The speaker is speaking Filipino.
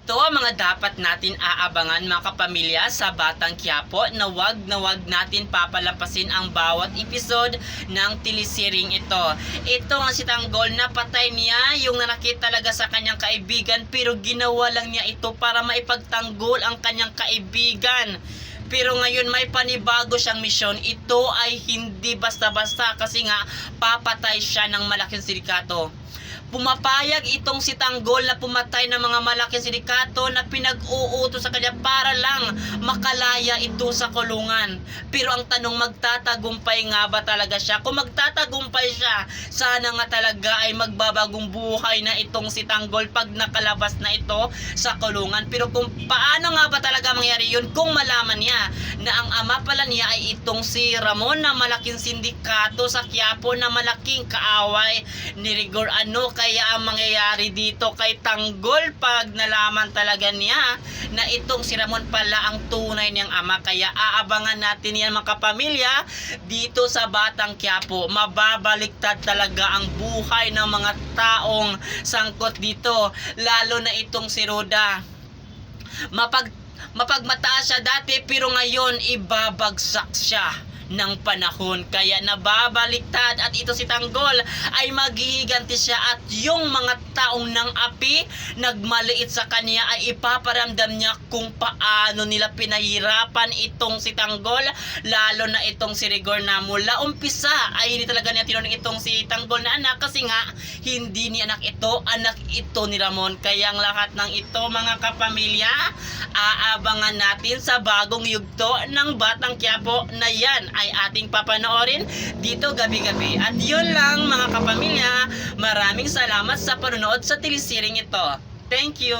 ito ang mga dapat natin aabangan mga kapamilya sa Batang Quiapo na wag natin papalampasin ang bawat episode ng telesering ito. Ito nga si Tanggol na patay niya yung nanakit talaga sa kanyang kaibigan pero ginawa lang niya ito para maipagtanggol ang kanyang kaibigan. Pero ngayon may panibago siyang misyon. Ito ay hindi basta-basta kasi nga papatay siya ng malaking sindikato. Pumapayag itong si Tanggol na pumatay ng mga malaking sindikato na pinag-uuto sa kanya para lang makalaya ito sa kulungan. Pero ang tanong, magtatagumpay nga ba talaga siya? Kung magtatagumpay siya, sana nga talaga ay magbabagong buhay na itong si Tanggol pag nakalabas na ito sa kulungan. Pero kung paano nga ba talaga mangyari yun kung malaman niya na ang ama pala niya ay itong si Ramon na malaking sindikato sa Quiapo na malaking kaaway ni Rigor. Ano kaya ang mangyayari dito kay Tanggol pag nalaman talaga niya na itong si Ramon pala ang tunay niyang ama? Kaya aabangan natin yan mga kapamilya dito sa Batang Quiapo. Mababaliktad talaga ang buhay ng mga taong sangkot dito, lalo na itong si Roda. Mapagmataas siya dati pero ngayon ibabagsak siya ng panahon, kaya nababaliktad at ito si Tanggol ay maghihiganti siya at yung mga taong ng api nagmaliit sa kanya ay ipaparamdam niya kung paano nila pinahirapan itong si Tanggol, lalo na itong si Rigor na mula umpisa ay hindi talaga niya tinuring itong si Tanggol na anak kasi nga hindi ni anak ito ni Ramon. Kaya ang lahat ng ito mga kapamilya aabangan natin sa bagong yugto ng Batang Quiapo na yan ay ating papanoorin dito gabi-gabi. At yun lang mga kapamilya, maraming salamat sa panonood sa telesering ito. Thank you!